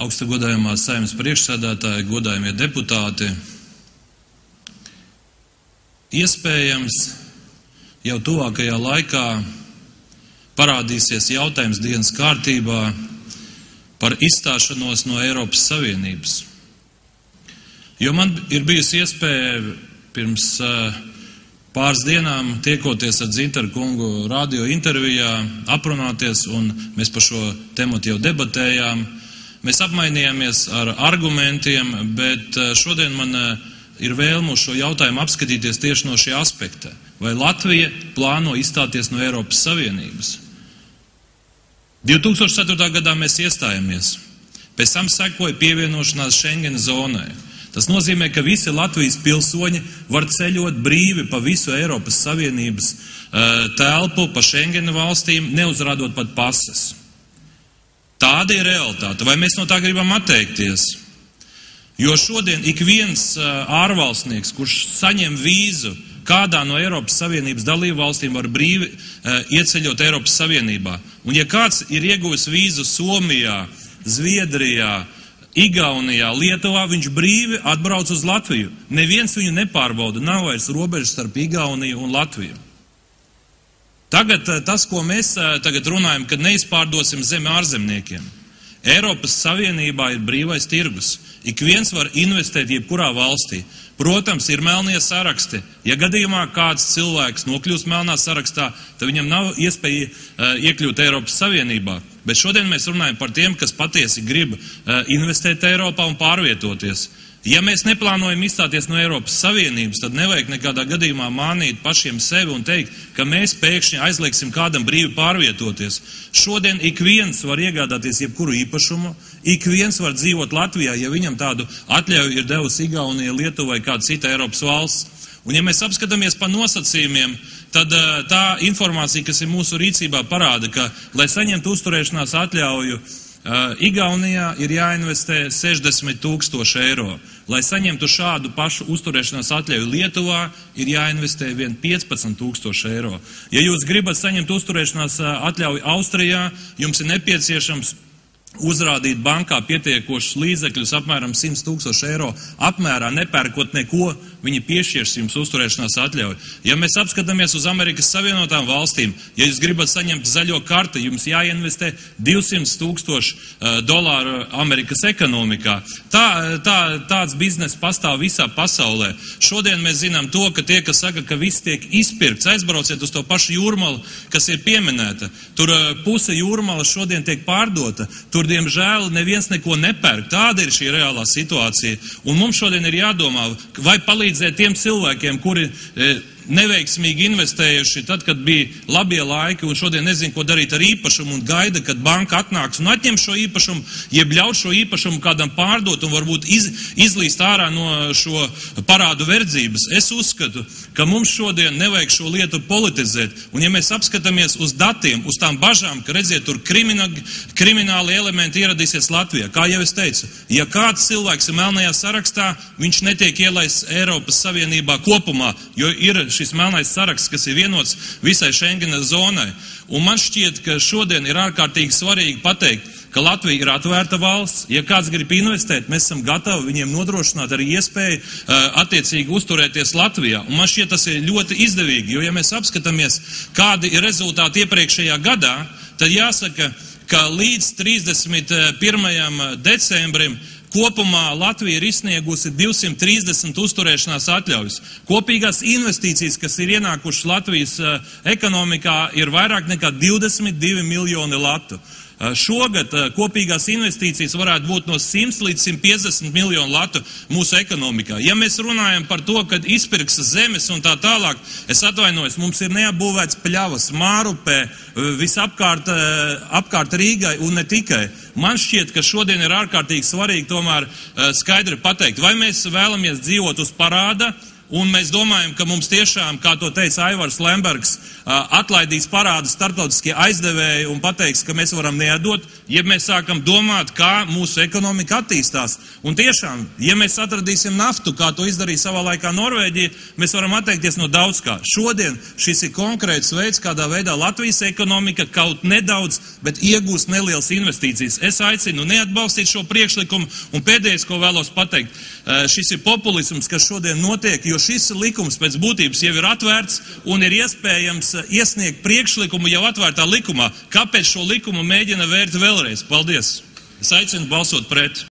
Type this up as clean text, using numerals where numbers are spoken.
augsta godājumā Saeimas priekšsēdētāji, godājumie deputāti. Iespējams, jau tuvākajā laikā parādīsies jautājums dienas kārtībā par izstāšanos no Eiropas Savienības. Jo man ir bijusi iespēja pirms pāris dienām tiekoties ar Dzintaru kungu radio intervijā, aprunāties, un mēs par šo tematu jau debatējām. Mēs apmainījāmies ar argumentiem, bet šodien man ir vēlme uz šo jautājumu apskatīties tieši no šī aspekta. Vai Latvija plāno izstāties no Eiropas Savienības? 2004. gadā mēs iestājāmies. Pēc tam sekoja pievienošanās Schengen zonai. Tas nozīmē, ka visi Latvijas pilsoņi var ceļot brīvi pa visu Eiropas Savienības telpu, pa Schengen valstīm, neuzrādot pat pases. Tāda ir realitāte. Vai mēs no tā gribam atteikties? Jo šodien ik viens ārvalstnieks, kurš saņem vīzu kādā no Eiropas Savienības dalību valstīm, var brīvi ieceļot Eiropas Savienībā. Un ja kāds ir ieguvis vīzu Somijā, Zviedrijā, Igaunijā, Lietuvā, viņš brīvi atbrauc uz Latviju. Neviens viņu nepārbauda, nav vairs robežas starp Igauniju un Latviju. Tagad tas, ko mēs tagad runājam, kad neizpārdosim zemi ārzemniekiem. Eiropas Savienībā ir brīvais tirgus. Ik viens var investēt jebkurā valstī. Protams, ir melnie saraksti. Ja gadījumā kāds cilvēks nokļūst melnā sarakstā, tad viņam nav iespēja iekļūt Eiropas Savienībā. Bet šodien mēs runājam par tiem, kas patiesi grib investēt Eiropā un pārvietoties. Ja mēs neplānojam izstāties no Eiropas Savienības, tad nevajag nekādā gadījumā mānīt pašiem sevi un teikt, ka mēs pēkšņi aizliegsim kādam brīvi pārvietoties. Šodien ik viens var iegādāties jebkuru īpašumu, ik viens var dzīvot Latvijā, ja viņam tādu atļauju ir devusi Igaunija, Lietuva vai kāda cita Eiropas valsts. Un ja mēs apskatāmies pa nosacījumiem, tad tā informācija, kas ir mūsu rīcībā, parāda, ka, lai saņemtu uzturēšanās atļauju, Igaunijā ir jāinvestē 60,000 eiro. Lai saņemtu šādu pašu uzturēšanās atļauju Lietuvā, ir jāinvestē vien 15,000 eiro. Ja jūs gribat saņemt uzturēšanās atļauju Austrijā, jums ir nepieciešams uzrādīt bankā pietiekošus līdzekļus apmēram 100,000 eiro apmērā, nepērkot neko, viņi piešķirs jums uzturēšanās atļauju. Ja mēs apskatāmies uz Amerikas Savienotām valstīm, ja jūs gribat saņemt zaļo karti, jums jāinvestē $200,000 Amerikas ekonomikā. Tāds biznes pastāv visā pasaulē. Šodien mēs zinām to, ka tie, kas saka, ka viss tiek izpirkts, aizbrauciet uz to pašu jūrmalu, kas ir pieminēta. Tur puse jūrmala šodien tiek pārdota. Tur, diemžēl, neviens neko nepērk. Tāda ir šī reālā situācija. Un mums šodien ir jādomā, vai palīdzēt tiem cilvēkiem, kuri neveiksmīgi investējuši tad, kad bija labie laiki un šodien nezin, ko darīt ar īpašumu un gaida, kad banka atnāks un atņem šo īpašumu, jeb ļaut šo īpašumu kādam pārdot un varbūt izlīst ārā no šo parādu verdzības. Es uzskatu, ka mums šodien nevajag šo lietu politizēt. Un ja mēs apskatāmies uz datiem, uz tām bažām, ka redziet, tur krimināli elementi ieradīsies Latvijā. Kā jau es teicu, ja kāds cilvēks ir melnajā sarakstā, viņš netiek ielaists Eiropas Savienībā kopumā, jo ir šis melnais saraksts, kas ir vienots visai Schengenas zonai. Un man šķiet, ka šodien ir ārkārtīgi svarīgi pateikt, ka Latvija ir atvērta valsts. Ja kāds grib investēt, mēs esam gatavi viņiem nodrošināt arī iespēju attiecīgi uzturēties Latvijā. Un man šķiet, tas ir ļoti izdevīgi, jo ja mēs apskatāmies, kādi ir rezultāti iepriekšējā gadā, tad jāsaka, ka līdz 31. decembrim kopumā Latvija ir izsniegusi 230 uzturēšanās atļaujas. Kopīgās investīcijas, kas ir ienākušas Latvijas ekonomikā, ir vairāk nekā 22 miljoni latu. Šogad kopīgās investīcijas varētu būt no 100 līdz 150 miljonu latu mūsu ekonomikā. Ja mēs runājam par to, kad izpirks zemes un tā tālāk, es atvainojos, mums ir neapbūvēts pļavas, Mārupē, apkārt Rīgai un ne tikai. Man šķiet, ka šodien ir ārkārtīgi svarīgi tomēr skaidri pateikt, vai mēs vēlamies dzīvot uz parāda un mēs domājam, ka mums tiešām, kā to teica Aivars Lembergs, atlaidīs parādu starptautiskie aizdevēji un pateiks, ka mēs varam neatdot, ja mēs sākam domāt, kā mūsu ekonomika attīstās. Un tiešām, ja mēs atradīsim naftu, kā to izdarīja savā laikā Norvēģija, mēs varam atteikties no daudz kā. Šodien šis ir konkrēts veids, kādā veidā Latvijas ekonomika kaut nedaudz, bet iegūst nelielas investīcijas. Es aicinu neatbalstīt šo priekšlikumu, un pēdējais, ko vēlos pateikt, šis ir populisms, kas šodien notiek, jo šis likums pēc būtības jau ir atvērts un ir iespējams iesniegt priekšlikumu jau atvērtā likumā. Kāpēc šo likumu mēģina vērt vēlreiz? Paldies! Es aicinu balsot pret.